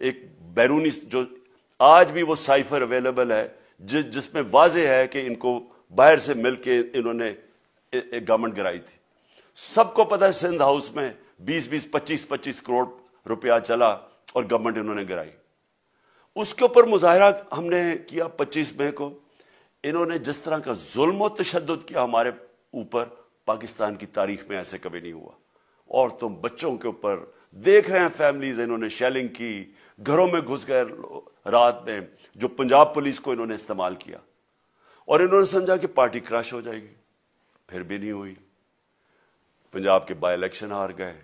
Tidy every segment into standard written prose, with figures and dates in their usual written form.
ایک بیرونی جو آج بھی وہ سائفر اویلیبل ہے جس میں واضح ہے کہ ان کو باہر سے مل کے انہوں نے ایک گورنمنٹ گرائی تھی. سب کو پتا ہے سندھ ہاؤس میں 20 25 کروڑ روپیہ چلا اور گورنمنٹ انہوں نے گرائی. اس کے اوپر مظاہرہ ہم نے کیا 25 مئی کو. انہوں نے جس طرح کا ظلم و تشدد کیا ہمارے اوپر پاکستان کی تاریخ میں ایسے کبھی نہیں ہوا. عورتوں بچوں کے اوپر دیکھ رہے ہیں فیملیز, انہوں نے شیلنگ کی, گھروں میں گھس گئے رات میں, جو پنجاب پولیس کو انہوں نے استعمال کیا اور انہوں نے سمجھا کہ پارٹی کراش ہو جائے گی. پھر بھی نہیں ہوئی. پنجاب کے بائی الیکشن ہار گئے.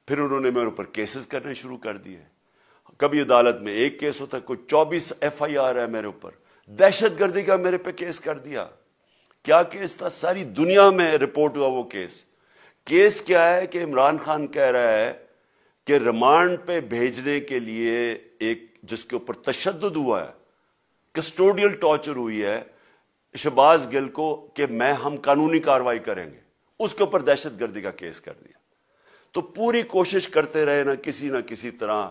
پھر انہوں نے میرے اوپر کیسز کرنے شروع کر دیے. کبھی عدالت میں ایک کیس ہوتا ہے, کوئی 24 FIR ہے میرے اوپر. دہشت گردی کا میرے پہ کیس کر دیا. کیا کیس تھا؟ ساری دنیا میں رپورٹ ہوا وہ کیس. کیس کیا ہے کہ عمران خان کہہ رہا ہے کہ ریمانڈ پہ بھیجنے کے لیے ایک جس کے اوپر تشدد ہوا ہے, کسٹوڈیل ٹارچر ہوئی ہے شہباز گل کو, کہ ہم قانونی کاروائی کریں گے. اس کے اوپر دہشت گردی کا کیس کر دیا. تو پوری کوشش کرتے رہے نہ کسی طرح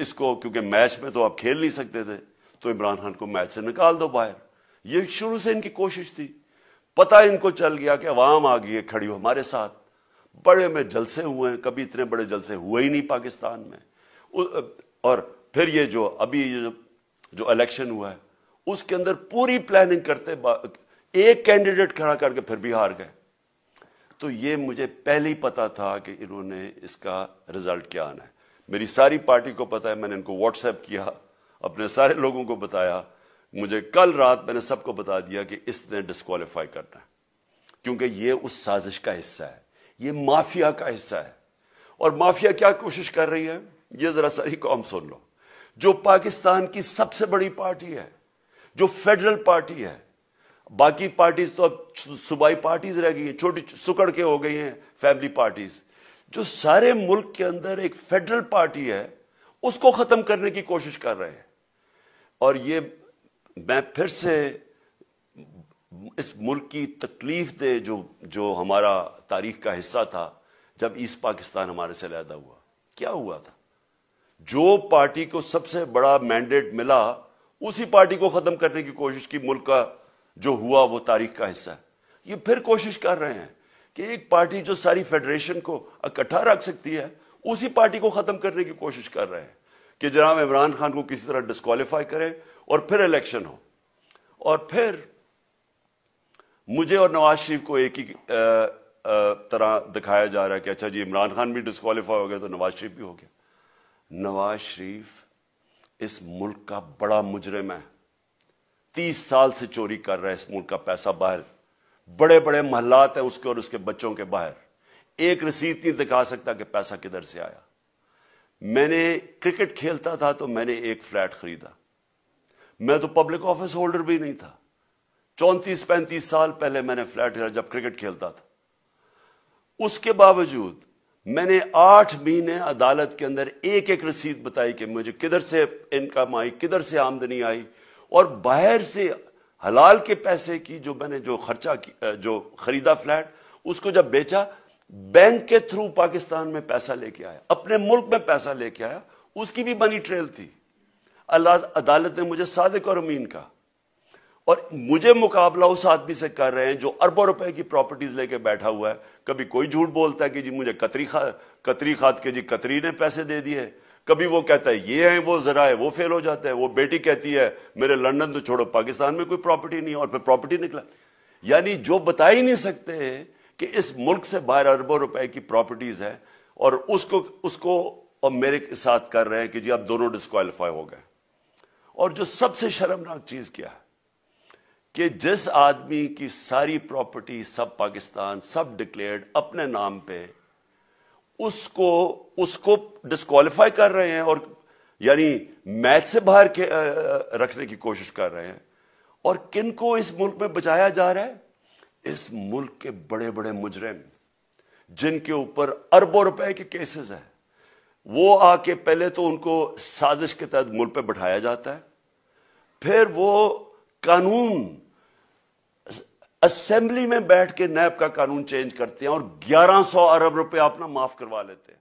اس کو, کیونکہ میچ میں تو آپ کھیل نہیں سکتے تھے, تو عمران خان کو میچ سے نکال دو باہر. یہ شروع سے ان کی کوشش تھی. پتہ ان کو چل گیا کہ عوام آ گئی ہے کھڑی ہو ہمارے ساتھ. بڑے میں جلسے ہوئے ہیں, کبھی اتنے بڑے جلسے ہوئے ہی نہیں پاکستان میں. اور پھر یہ جو ابھی جو الیکشن ہوا ہے اس کے اندر پوری پلاننگ کرتے ایک کینڈیڈیٹ کھڑا کر کے پھر بھی ہار گئے. تو یہ مجھے پہلے ہی پتا تھا کہ انہوں نے اس کا رزلٹ کیا آنا ہے. میری ساری پارٹی کو پتا ہے, میں نے ان کو واٹس ایپ کیا, اپنے سارے لوگوں کو بتایا. مجھے کل رات میں نے سب کو بتا دیا کہ اس نے ڈسکوالیفائی کرنا ہے, کیونکہ یہ اس سازش کا حصہ ہے, یہ مافیا کا حصہ ہے. اور مافیا کیا کوشش کر رہی ہے, یہ ذرا ساری قوم سن لو. جو پاکستان کی سب سے بڑی پارٹی ہے, جو فیڈرل پارٹی ہے, باقی پارٹیز تو اب صوبائی پارٹیز رہ گئی ہیں, چھوٹی سکڑ کے ہو گئی ہیں فیملی پارٹیز. جو سارے ملک کے اندر ایک فیڈرل پارٹی ہے, اس کو ختم کرنے کی کوشش کر رہے ہیں. اور یہ میں پھر سے اس ملک کی تکلیف دے جو ہمارا تاریخ کا حصہ تھا, جب ایسٹ پاکستان ہمارے سے علیحدہ ہوا, کیا ہوا تھا؟ جو پارٹی کو سب سے بڑا مینڈیٹ ملا اسی پارٹی کو ختم کرنے کی کوشش کی. ملک کا جو ہوا وہ تاریخ کا حصہ ہے. یہ پھر کوشش کر رہے ہیں کہ ایک پارٹی جو ساری فیڈریشن کو اکٹھا رکھ سکتی ہے, اسی پارٹی کو ختم کرنے کی کوشش کر رہے ہیں کہ جناب عمران خان کو کسی طرح ڈسکوالیفائی کرے اور پھر الیکشن ہو. اور پھر مجھے اور نواز شریف کو ایک ہی طرح دکھایا جا رہا ہے کہ اچھا جی عمران خان بھی ڈسکوالیفائی ہو گیا تو نواز شریف بھی ہو گیا. نواز شریف اس ملک کا بڑا مجرم ہے. 30 سال سے چوری کر رہا ہے اس ملک کا پیسہ باہر. بڑے بڑے محلات ہیں اس کے اور اس کے بچوں کے باہر. ایک رسید نہیں دکھا سکتا کہ پیسہ کدھر سے آیا. میں نے کرکٹ کھیلتا تھا تو میں نے ایک فلیٹ خریدا. میں تو پبلک آفس ہولڈر بھی نہیں تھا. 34-35 سال پہلے میں نے فلیٹ خریدا جب کرکٹ کھیلتا تھا. اس کے باوجود میں نے 8 مہینے عدالت کے اندر ایک ایک رسید بتائی کہ مجھے کدھر سے انکم آئی, کدھر سے آمدنی آئی, اور باہر سے حلال کے پیسے کی جو میں نے جو خرچہ جو خریدا فلیٹ, اس کو جب بیچا بینک کے تھرو پاکستان میں پیسہ لے کے آیا, اپنے ملک میں پیسہ لے کے آیا. اس کی بھی منی ٹریل تھی. عدالت نے مجھے صادق اور امین کہا, اور مجھے مقابلہ اس آدمی سے کر رہے ہیں جو اربوں روپے کی پراپرٹیز لے کے بیٹھا ہوا ہے. کبھی کوئی جھوٹ بولتا ہے کہ جی مجھے قطری خات کے جی قطری نے پیسے دے دیے, کبھی وہ کہتا ہے یہ ہیں وہ ذرائع, وہ فیل ہو جاتا ہے. وہ بیٹی کہتی ہے میرے لندن تو چھوڑو پاکستان میں کوئی پراپرٹی نہیں, اور پھر پراپرٹی نکلا. یعنی جو بتا ہی نہیں سکتے کہ اس ملک سے باہر اربوں روپے کی پراپرٹیز ہے, اور اس کو اور میرے ساتھ کر رہے ہیں کہ جی اب دونوں ڈسکوالیفائی ہو گئے. اور جو سب سے شرمناک چیز کیا ہے کہ جس آدمی کی ساری پراپرٹی سب پاکستان سب ڈکلیئرڈ اپنے نام پہ, اس کو ڈسکوالیفائی کر رہے ہیں, اور یعنی میچ سے باہر رکھنے کی کوشش کر رہے ہیں. اور کن کو اس ملک میں بچایا جا رہا ہے؟ اس ملک کے بڑے بڑے مجرم جن کے اوپر اربوں روپے کے کیسز ہیں, وہ آ کے پہلے تو ان کو سازش کے تحت ملک پہ بٹھایا جاتا ہے, پھر وہ قانون اسمبلی میں بیٹھ کے نیب کا قانون چینج کرتے ہیں اور 1100 ارب روپے اپنا معاف کروا لیتے ہیں.